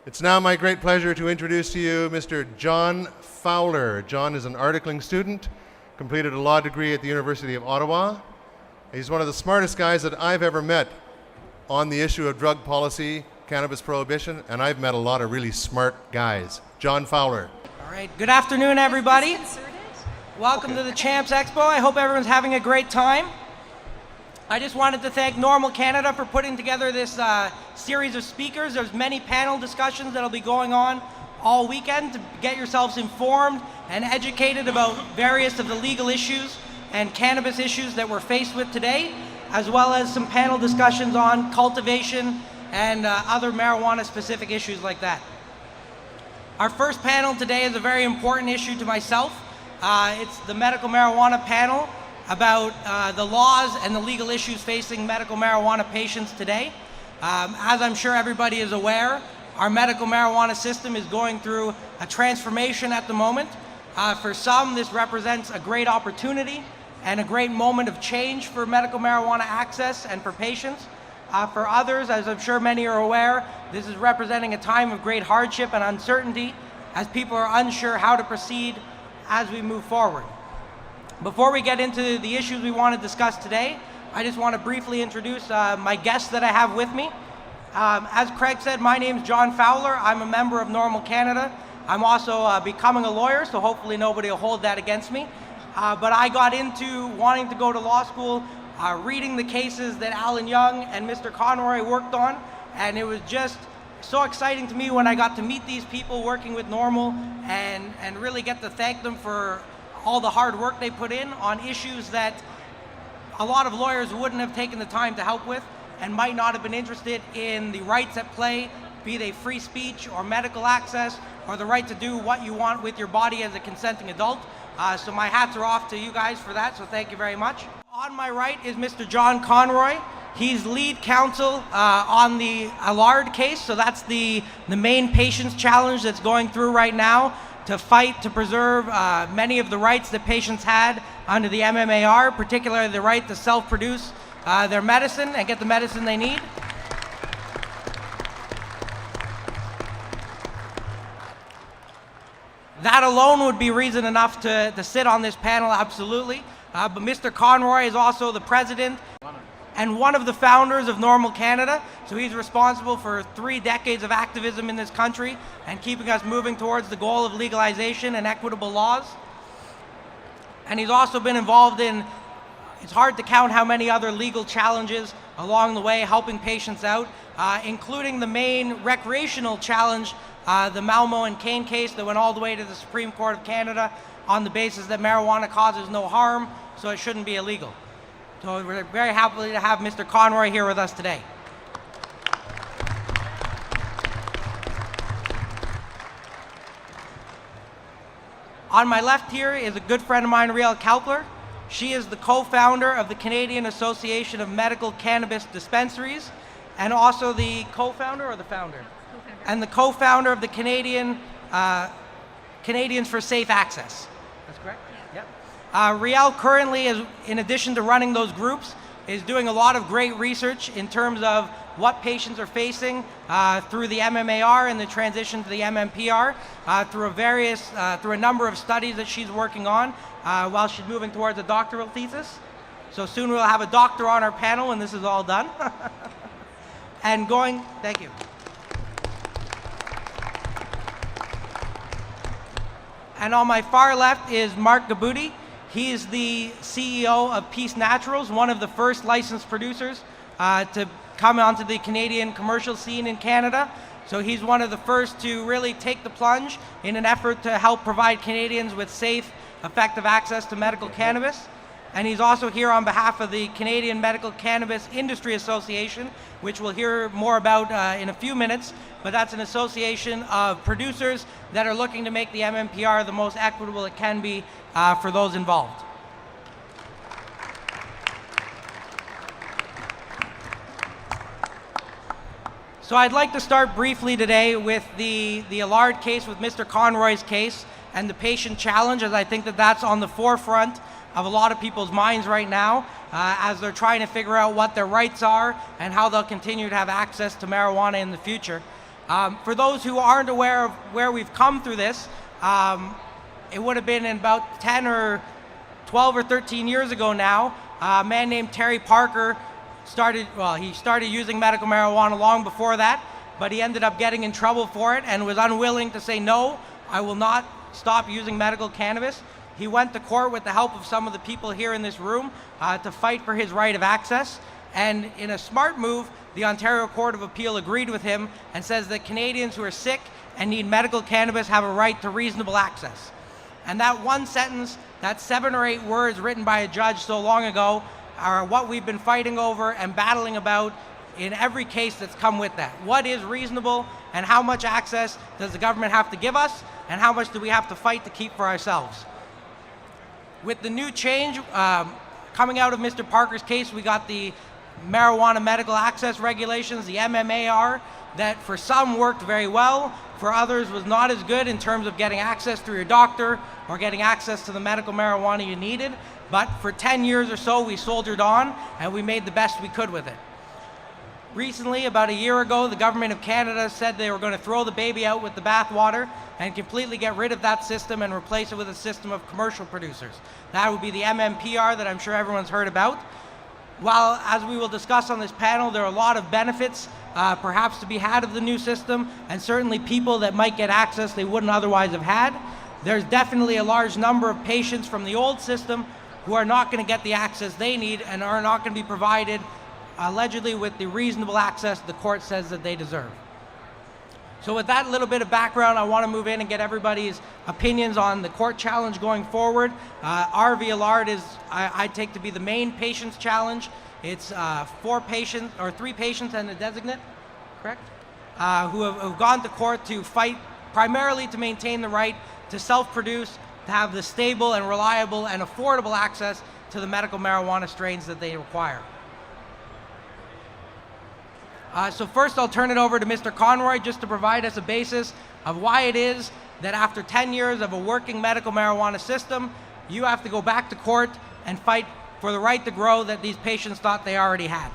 It's now my great pleasure to introduce to you Mr. John Fowler. John is an articling student, completed a law degree at the University of Ottawa. He's one of the smartest guys that I've ever met on the issue of drug policy, cannabis prohibition, and I've met a lot of really smart guys. John Fowler. All right, good afternoon, everybody. Welcome to the Champs Expo. I hope everyone's having a great time. I just wanted to thank NORML Canada for putting together this series of speakers. There's many panel discussions that'll be going on all weekend to get yourselves informed and educated about various of the legal issues and cannabis issues that we're faced with today, as well as some panel discussions on cultivation and other marijuana-specific issues like that. Our first panel today is a very important issue to myself. It's the medical marijuana panel about the laws and the legal issues facing medical marijuana patients today. As I'm sure everybody is aware, our medical marijuana system is going through a transformation at the moment. For some, this represents a great opportunity and a great moment of change for medical marijuana access and for patients. For others, as I'm sure many are aware, this is representing a time of great hardship and uncertainty as people are unsure how to proceed as we move forward. Before we get into the issues we want to discuss today, I just want to briefly introduce my guests that I have with me. As Craig said, my name is John Fowler. I'm a member of NORML Canada. I'm also becoming a lawyer, so hopefully nobody will hold that against me. But I got into wanting to go to law school, reading the cases that Alan Young and Mr. Conroy worked on, and it was just so exciting to me when I got to meet these people working with NORML and really get to thank them for all the hard work they put in on issues that a lot of lawyers wouldn't have taken the time to help with and might not have been interested in the rights at play, be they free speech or medical access or the right to do what you want with your body as a consenting adult. So my hats are off to you guys for that, so thank you very much. On my right is Mr. John Conroy. He's lead counsel on the Allard case, so that's the main patients challenge that's going through right now to fight to preserve many of the rights that patients had under the MMAR, particularly the right to self-produce their medicine and get the medicine they need. That alone would be reason enough to sit on this panel, absolutely. But Mr. Conroy is also the president and one of the founders of NORML Canada, so he's responsible for 3 decades of activism in this country and keeping us moving towards the goal of legalization and equitable laws. And he's also been involved in, it's hard to count how many other legal challenges along the way helping patients out, including the main recreational challenge, the Malmo and Kane case that went all the way to the Supreme Court of Canada on the basis that marijuana causes no harm, so it shouldn't be illegal. So we're very happy to have Mr. Conroy here with us today. On my left here is a good friend of mine, Rielle Capler. She is the co-founder of the Canadian Association of Medical Cannabis Dispensaries and also the co-founder or the founder? Co-founder. And the co-founder of the Canadians for Safe Access. That's correct? Yep. Rielle currently, in addition to running those groups, is doing a lot of great research in terms of what patients are facing through the MMAR and the transition to the MMPR through a number of studies that she's working on while she's moving towards a doctoral thesis. So soon we'll have a doctor on our panel when this is all done. Thank you. And on my far left is Mark Gobuty. He is the CEO of Peace Naturals, one of the first licensed producers to come onto the Canadian commercial scene in Canada. So he's one of the first to really take the plunge in an effort to help provide Canadians with safe, effective access to medical cannabis. And he's also here on behalf of the Canadian Medical Cannabis Industry Association, which we'll hear more about in a few minutes, but that's an association of producers that are looking to make the MMPR the most equitable it can be for those involved. So I'd like to start briefly today with the Allard case, with Mr. Conroy's case, and the patient challenge, as I think that that's on the forefront of a lot of people's minds right now as they're trying to figure out what their rights are and how they'll continue to have access to marijuana in the future. For those who aren't aware of where we've come through this, it would have been in about 10 or 12 or 13 years ago now, a man named Terry Parker started using medical marijuana long before that, but he ended up getting in trouble for it and was unwilling to say, no, I will not stop using medical cannabis. He went to court with the help of some of the people here in this room to fight for his right of access. And in a smart move, the Ontario Court of Appeal agreed with him and says that Canadians who are sick and need medical cannabis have a right to reasonable access. And that one sentence, that 7 or 8 words written by a judge so long ago, are what we've been fighting over and battling about in every case that's come with that. What is reasonable, and how much access does the government have to give us, and how much do we have to fight to keep for ourselves? With the new change coming out of Mr. Parker's case, we got the marijuana medical access regulations, the MMAR, that for some worked very well, for others was not as good in terms of getting access through your doctor or getting access to the medical marijuana you needed. But for 10 years or so, we soldiered on and we made the best we could with it. Recently, about a year ago, the government of Canada said they were going to throw the baby out with the bathwater and completely get rid of that system and replace it with a system of commercial producers. That would be the MMPR that I'm sure everyone's heard about. While, as we will discuss on this panel, there are a lot of benefits perhaps to be had of the new system, and certainly people that might get access they wouldn't otherwise have had, there's definitely a large number of patients from the old system who are not going to get the access they need and are not going to be provided allegedly with the reasonable access the court says that they deserve. So with that little bit of background, I want to move in and get everybody's opinions on the court challenge going forward. Our VLR is, I take to be the main patients challenge. It's 3 patients and a designate, correct? Who have gone to court to fight primarily to maintain the right to self-produce, to have the stable and reliable and affordable access to the medical marijuana strains that they require. So first I'll turn it over to Mr. Conroy just to provide us a basis of why it is that after 10 years of a working medical marijuana system, you have to go back to court and fight for the right to grow that these patients thought they already had.